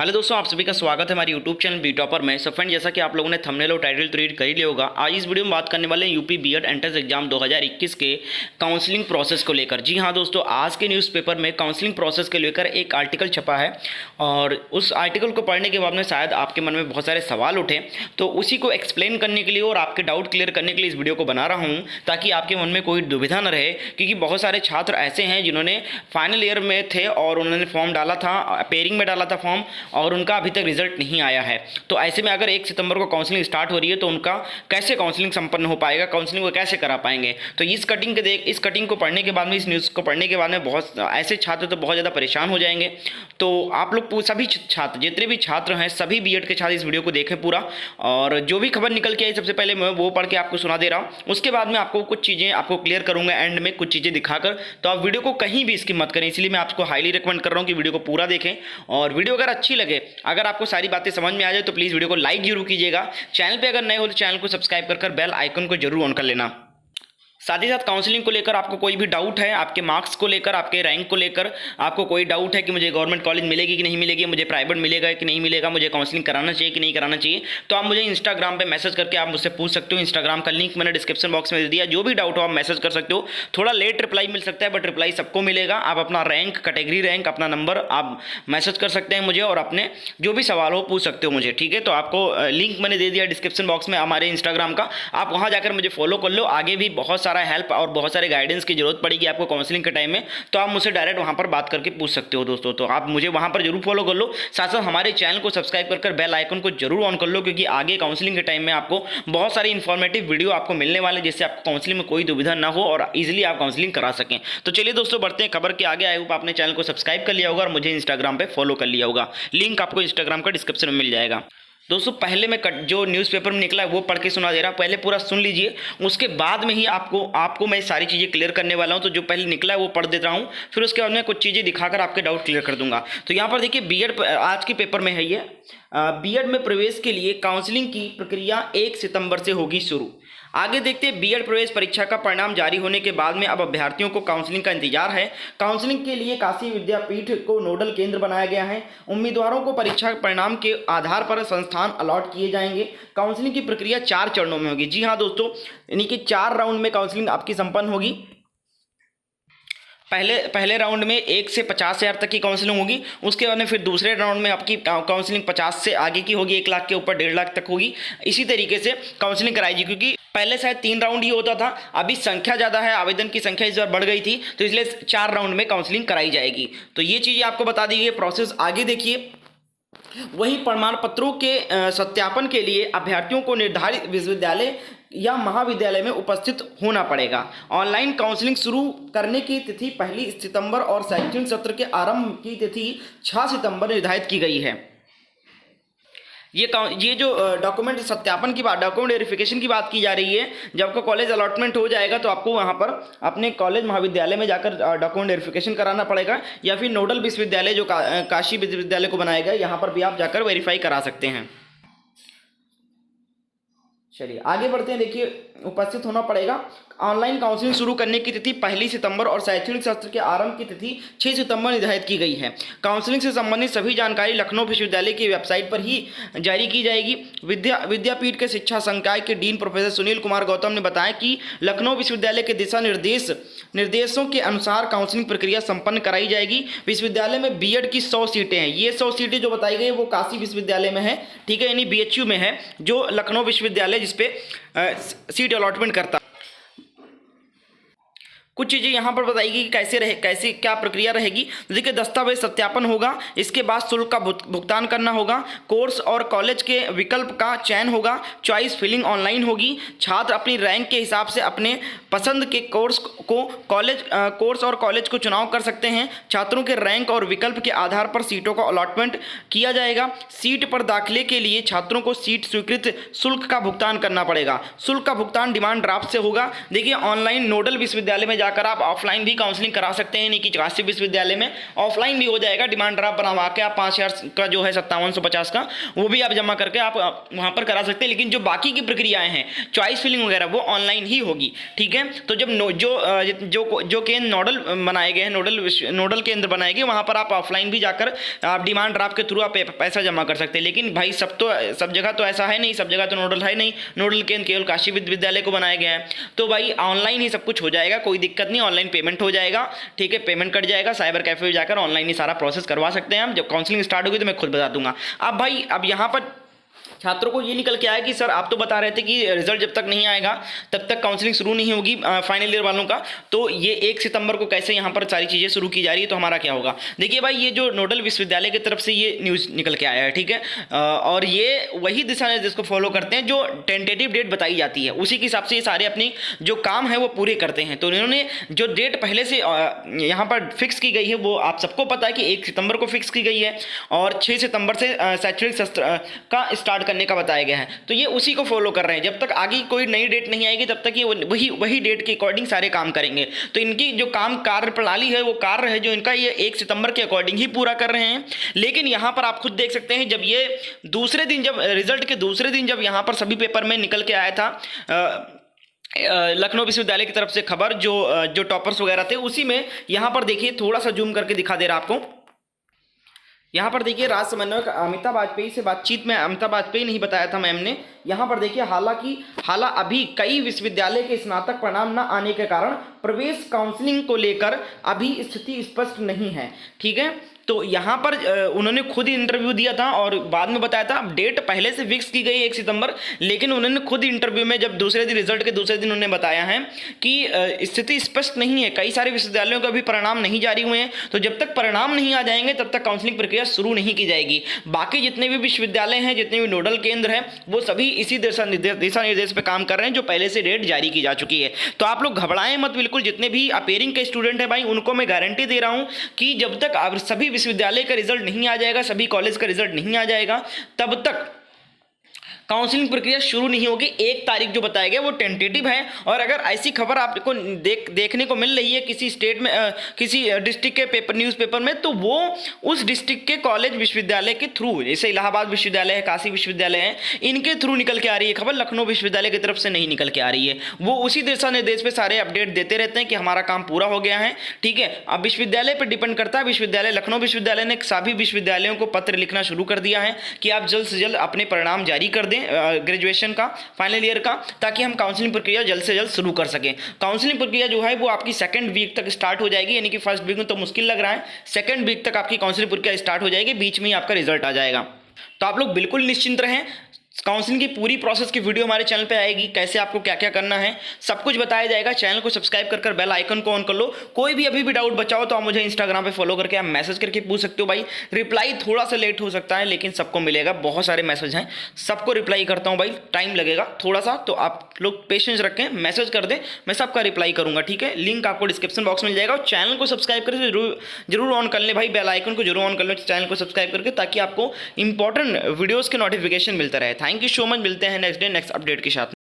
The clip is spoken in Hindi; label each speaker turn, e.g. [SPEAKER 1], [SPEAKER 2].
[SPEAKER 1] हेलो दोस्तों, आप सभी का स्वागत है हमारे यूट्यूब चैनल बी टॉपर में। सो फ्रेंड, जैसा कि आप लोगों ने थंबनेल और टाइटल तो रीड कर ही लिया होगा। आज इस वीडियो में बात करने वाले हैं यूपी बीएड एंट्रेंस एग्जाम 2021 के काउंसलिंग प्रोसेस को लेकर। जी हाँ दोस्तों, आज के न्यूज़पेपर में काउंसलिंग प्रोसेस को लेकर एक आर्टिकल छपा है और उस आर्टिकल को पढ़ने के बाद में शायद आपके मन में बहुत सारे सवाल उठे, तो उसी को एक्सप्लेन करने के लिए और आपके डाउट क्लियर करने के लिए इस वीडियो को बना रहा हूँ, ताकि आपके मन में कोई दुविधा न रहे। क्योंकि बहुत सारे छात्र ऐसे हैं जिन्होंने फाइनल ईयर में थे और उन्होंने फॉर्म डाला था, पेयरिंग में डाला था फॉर्म, और उनका अभी तक रिजल्ट नहीं आया है। तो ऐसे में अगर 1 सितंबर को काउंसलिंग स्टार्ट हो रही है तो उनका कैसे काउंसलिंग संपन्न हो पाएगा, काउंसलिंग को कैसे करा पाएंगे। तो इस कटिंग को पढ़ने के बाद में, इस न्यूज़ को पढ़ने के बाद में बहुत ऐसे छात्र तो बहुत ज़्यादा परेशान हो जाएंगे। तो आप लोग सभी छात्र, जितने भी छात्र हैं, सभी बीएड के छात्र इस वीडियो को देखें पूरा, और जो भी खबर निकल के आई सबसे पहले मैं वो पढ़ के आपको सुना दे रहा हूँ। उसके बाद में आपको कुछ चीज़ें आपको क्लियर करूँगा एंड में, कुछ चीज़ें दिखाकर। तो आप वीडियो को कहीं भी स्किप मत करें, इसलिए मैं आपको हाईली रिकमेंड कर रहा हूँ कि वीडियो को पूरा देखें। और वीडियो अगर अच्छी लगे, अगर आपको सारी बातें समझ में आ जाए तो प्लीज़ वीडियो को लाइक जरूर कीजिएगा। चैनल पे अगर नए हो तो चैनल को सब्सक्राइब कर बेल आइकन को जरूर ऑन कर लेना। साथ ही साथ काउंसलिंग को लेकर आपको कोई भी डाउट है, आपके मार्क्स को लेकर, आपके रैंक को लेकर आपको कोई डाउट है कि मुझे गवर्नमेंट कॉलेज मिलेगी कि नहीं मिलेगी, मुझे प्राइवेट मिलेगा कि नहीं मिलेगा, मुझे काउंसलिंग कराना चाहिए कि नहीं कराना चाहिए, तो आप मुझे इंस्टाग्राम पे मैसेज करके आप मुझसे पूछ सकते हो। इंस्टाग्राम का लिंक मैंने डिस्क्रिप्शन बॉक्स में दे दिया। जो भी डाउट हो आप मैसेज कर सकते हो। थोड़ा लेट रिप्लाई मिल सकता है, बट रिप्लाई सबको मिलेगा। आप अपना रैंक, कैटेगरी रैंक, अपना नंबर आप मैसेज कर सकते हैं मुझे, और अपने जो भी सवाल हो पूछ सकते हो मुझे, ठीक है। तो आपको लिंक मैंने दे दिया डिस्क्रिप्शन बॉक्स में हमारे इंस्टाग्राम का, आप वहाँ जाकर मुझे फॉलो कर लो। आगे भी बहुत सारा हेल्प और बहुत सारे गाइडेंस की जरूरत पड़ेगी आपको काउंसलिंग के टाइम में, तो आप मुझसे डायरेक्ट वहां पर बात करके पूछ सकते हो दोस्तों। तो आप मुझे वहां पर जरूर फॉलो कर लो। साथ साथ हमारे चैनल को सब्सक्राइब कर बेल आइकन को जरूर ऑन कर लो, क्योंकि आगे काउंसलिंग के टाइम में आपको बहुत सारी इंफॉर्मेटिव वीडियो आपको मिलने वाले, जिससे आपको काउंसलिंग में कोई दुविधा ना हो और इजीली आप काउंसलिंग करा सकें। तो चलिए दोस्तों, बढ़ते हैं खबर के आगे। आई होप आपने चैनल को सब्सक्राइब कर लिया होगा और मुझे इंस्टाग्राम पे फॉलो कर लिया होगा। लिंक आपको इंस्टाग्राम का डिस्क्रिप्शन में मिल जाएगा। दोस्तों, पहले मैं जो न्यूज़पेपर में निकला है वो पढ़ के सुना दे रहा, पहले पूरा सुन लीजिए, उसके बाद में ही आपको मैं सारी चीज़ें क्लियर करने वाला हूं। तो जो पहले निकला है वो पढ़ देता हूं, फिर उसके बाद मैं कुछ चीज़ें दिखाकर आपके डाउट क्लियर कर दूंगा। तो यहाँ पर देखिए, बीएड आज के पेपर में है ये, बीएड में प्रवेश के लिए काउंसलिंग की प्रक्रिया 1 सितंबर से होगी शुरू। आगे देखते हैं। बीएड प्रवेश परीक्षा का परिणाम जारी होने के बाद में अब अभ्यर्थियों को काउंसलिंग का इंतजार है। काउंसलिंग के लिए काशी विद्यापीठ को नोडल केंद्र बनाया गया है। उम्मीदवारों को परीक्षा परिणाम के आधार पर संस्थान अलॉट किए जाएंगे। काउंसलिंग की प्रक्रिया 4 चरणों में होगी। जी हाँ दोस्तों, यानी कि 4 राउंड में काउंसलिंग आपकी संपन्न होगी। पहले राउंड में 1 से 50,000 तक की काउंसलिंग होगी। उसके बाद में फिर दूसरे राउंड में आपकी काउंसलिंग 50 से आगे की होगी, 1 लाख के ऊपर 1.5 लाख तक होगी। इसी तरीके से काउंसलिंग कराएगी, क्योंकि पहले शायद 3 राउंड ही होता था, अभी संख्या ज़्यादा है, आवेदन की संख्या इस बार बढ़ गई थी, तो इसलिए 4 राउंड में काउंसलिंग कराई जाएगी। तो ये चीज़ें आपको बता दी गई। प्रोसेस आगे देखिए। वही प्रमाण पत्रों के सत्यापन के लिए अभ्यर्थियों को निर्धारित विश्वविद्यालय या महाविद्यालय में उपस्थित होना पड़ेगा। ऑनलाइन काउंसलिंग शुरू करने की तिथि 1 सितंबर और शैक्षणिक सत्र के आरंभ की तिथि 6 सितंबर निर्धारित की गई है। ये जो डॉक्यूमेंट सत्यापन की बात, डॉक्यूमेंट वेरिफिकेशन की बात की जा रही है, जब आपका कॉलेज अलॉटमेंट हो जाएगा तो आपको वहाँ पर अपने कॉलेज महाविद्यालय में जाकर डॉक्यूमेंट वेरिफिकेशन कराना पड़ेगा, या फिर नोडल विश्वविद्यालय जो काशी विश्वविद्यालय को बनाएगा, यहाँ पर भी आप जाकर वेरीफाई करा सकते हैं। चलिए आगे बढ़ते हैं। देखिए, उपस्थित होना पड़ेगा। ऑनलाइन काउंसलिंग शुरू करने की तिथि 1 सितंबर और शैक्षणिक सत्र के आरंभ की तिथि 6 सितंबर निर्धारित की गई है। काउंसलिंग से संबंधित सभी जानकारी लखनऊ विश्वविद्यालय की वेबसाइट पर ही जारी की जाएगी। विद्यापीठ के शिक्षा संकाय के डीन प्रोफेसर सुनील कुमार गौतम ने बताया कि लखनऊ विश्वविद्यालय के दिशा निर्देशों के अनुसार काउंसलिंग प्रक्रिया संपन्न कराई जाएगी। विश्वविद्यालय में बीएड की 100 सीटें हैं। ये 100 सीटें जो बताई गई वो काशी विश्वविद्यालय में है, ठीक है, यानी बीएचयू में है, जो लखनऊ विश्वविद्यालय जिसपे सीट अलॉटमेंट करता। कुछ चीज़ें यहाँ पर बताएगी कि कैसे क्या प्रक्रिया रहेगी। देखिए, दस्तावेज सत्यापन होगा, इसके बाद शुल्क का भुगतान करना होगा, कोर्स और कॉलेज के विकल्प का चयन होगा, चॉइस फिलिंग ऑनलाइन होगी। छात्र अपनी रैंक के हिसाब से अपने पसंद के कोर्स और कॉलेज को चुनाव कर सकते हैं। छात्रों के रैंक और विकल्प के आधार पर सीटों का अलॉटमेंट किया जाएगा। सीट पर दाखिले के लिए छात्रों को सीट स्वीकृत शुल्क का भुगतान करना पड़ेगा। शुल्क का भुगतान डिमांड ड्राफ्ट से होगा। देखिए, ऑनलाइन नोडल विश्वविद्यालय में जाकर आप ऑफलाइन भी काउंसलिंग करा सकते हैं, यानी कि काशी विश्वविद्यालय में ऑफलाइन भी हो जाएगा। डिमांड ड्राफ्ट बनवा के आप 5,000 का जो है 5750 का वो भी आप जमा करके आप वहाँ पर करा सकते हैं। लेकिन जो बाकी की प्रक्रियाएं हैं, चॉइस फिलिंग वगैरह, वो ऑनलाइन ही होगी, ठीक है। तो जब जो केंद्र नोडल बनाए गए हैं, नोडल केंद्र बनाए गए, वहाँ पर आप ऑफलाइन भी जाकर आप डिमांड ड्राफ्ट के थ्रू आप पैसा जमा कर सकते हैं। लेकिन भाई सब जगह तो ऐसा है नहीं, सब जगह तो नोडल है नहीं, नोडल केंद्र केवल काशी विश्वविद्यालय को बनाया गया है। तो भाई ऑनलाइन ही सब कुछ हो जाएगा, कोई दिक्कत नहीं, ऑनलाइन पेमेंट हो जाएगा, ठीक है, पेमेंट कट जाएगा। साइबर कैफे में जाकर ऑनलाइन ही सारा प्रोसेस करवा सकते हैं हम। जब काउंसलिंग स्टार्ट होगी तो मैं खुद बता दूंगा। अब भाई अब यहाँ पर छात्रों को ये निकल के आया कि सर आप तो बता रहे थे कि रिजल्ट जब तक नहीं आएगा तब तक काउंसलिंग शुरू नहीं होगी फाइनल ईयर वालों का, तो ये 1 सितंबर को कैसे यहाँ पर सारी चीज़ें शुरू की जा रही है, तो हमारा क्या होगा। देखिए भाई, ये जो नोडल विश्वविद्यालय की तरफ से ये न्यूज़ निकल के आया है, ठीक है, और ये वही दिशा निर्देश को फॉलो करते हैं जो टेंटेटिव डेट बताई जाती है, उसी के हिसाब से ये सारे अपनी जो काम है वो पूरे करते हैं। तो इन्होंने जो डेट पहले से यहाँ पर फिक्स की गई है वो आप सबको पता है कि 1 सितंबर को फिक्स की गई है और 6 सितंबर से शैक्षणिक सत्र का स्टार्ट करने का बताया गया है। तो ये उसी को फॉलो कर रहे हैं। जब तक आगे कोई नई डेट नहीं आएगी तब तक ये वही डेट के अकॉर्डिंग सारे काम करेंगे। तो इनकी जो काम कार्य प्रणाली है, वो कार्य है जो इनका, ये 1 सितंबर के अकॉर्डिंग ही पूरा कर रहे हैं। लेकिन यहाँ पर आप खुद देख सकते हैं, जब ये दूसरे दिन, जब रिजल्ट के दूसरे दिन जब यहाँ पर सभी पेपर में निकल के आया था लखनऊ विश्वविद्यालय की तरफ से खबर, जो टॉपर्स वगैरह थे, उसी में यहाँ पर देखिए, थोड़ा सा जूम करके दिखा दे रहा आपको। यहाँ पर देखिए, राज्य समन्वयक अमिताभ वाजपेयी से बातचीत में, अमिताभ वाजपेयी नहीं बताया था मैम ने। यहाँ पर देखिए, हालांकि अभी कई विश्वविद्यालय के स्नातक परिणाम न आने के कारण प्रवेश काउंसलिंग को लेकर अभी स्थिति स्पष्ट नहीं है, ठीक है। तो यहाँ पर उन्होंने खुद ही इंटरव्यू दिया था और बाद में बताया था। डेट पहले से फिक्स की गई 1 सितंबर, लेकिन उन्होंने खुद इंटरव्यू में जब दूसरे दिन, रिजल्ट के दूसरे दिन, उन्होंने बताया है कि स्थिति स्पष्ट नहीं है, कई सारे विश्वविद्यालयों के अभी परिणाम नहीं जारी हुए हैं। तो जब तक परिणाम नहीं आ जाएंगे तब तक काउंसलिंग प्रक्रिया शुरू नहीं की जाएगी। बाकी जितने भी विश्वविद्यालय हैं, जितने भी नोडल केंद्र हैं, वो सभी इसी दिशा निर्देश पर काम कर रहे हैं जो पहले से डेट जारी की जा चुकी है। तो आप लोग घबराएं मत बिल्कुल। जितने भी अपेयरिंग के स्टूडेंट हैं भाई, उनको मैं गारंटी दे रहा हूँ कि जब तक सभी विश्वविद्यालय का रिजल्ट नहीं आ जाएगा, सभी कॉलेज का रिजल्ट नहीं आ जाएगा, तब तक काउंसलिंग प्रक्रिया शुरू नहीं होगी। 1 तारीख जो बताया गया वो टेंटेटिव है। और अगर ऐसी खबर आपको देखने को मिल रही है किसी स्टेट में, किसी डिस्ट्रिक्ट के न्यूज़पेपर में, तो वो उस डिस्ट्रिक्ट के कॉलेज विश्वविद्यालय के थ्रू, जैसे इलाहाबाद विश्वविद्यालय है, काशी विश्वविद्यालय है, इनके थ्रू निकल के आ रही है खबर। लखनऊ विश्वविद्यालय की तरफ से नहीं निकल के आ रही है। वो उसी दिशा निर्देश पे सारे अपडेट देते रहते हैं कि हमारा काम पूरा हो गया है, ठीक है। अब विश्वविद्यालय पर डिपेंड करता है। विश्वविद्यालय, लखनऊ विश्वविद्यालय ने सभी विश्वविद्यालयों को पत्र लिखना शुरू कर दिया है कि आप जल्द से जल्द अपने परिणाम जारी कर दें ग्रेजुएशन का, फाइनल ईयर का, ताकि हम काउंसलिंग प्रक्रिया जल्द से जल्द शुरू कर सकें। काउंसलिंग प्रक्रिया जो है वो आपकी 2nd वीक तक स्टार्ट हो जाएगी, यानी कि 1st वीक में तो मुश्किल लग रहा है, 2nd वीक तक आपकी काउंसलिंग प्रक्रिया स्टार्ट हो जाएगी, बीच में ही आपका रिजल्ट आ जाएगा। तो आप लोग बिल्कुल निश्चिंत रहें। काउंसलिंग की पूरी प्रोसेस की वीडियो हमारे चैनल पे आएगी, कैसे आपको क्या क्या करना है सब कुछ बताया जाएगा। चैनल को सब्सक्राइब कर बेल आइकन को ऑन कर लो। कोई भी अभी भी डाउट बचाओ तो आप मुझे इंस्टाग्राम पे फॉलो करके आप मैसेज करके पूछ सकते हो भाई। रिप्लाई थोड़ा सा लेट हो सकता है, लेकिन सबको मिलेगा। बहुत सारे मैसेज हैं, सबको रिप्लाई करता हूँ भाई, टाइम लगेगा थोड़ा सा, तो आप लोग पेशेंस रखें, मैसेज कर दें, मैं सबका रिप्लाई करूँगा, ठीक है। लिंक आपको डिस्क्रिप्शन बॉक्स में मिल जाएगा। और चैनल को सब्सक्राइब करके जरूर ऑन कर ले भाई, बेल आइकन को जरूर ऑन कर लो चैनल को सब्सक्राइब करके, ताकि आपको इंपॉर्टेंट वीडियोज़ के नोटिफिकेशन मिलता रहे। Thank you so much. मिलते हैं नेक्स्ट डे नेक्स्ट अपडेट के साथ।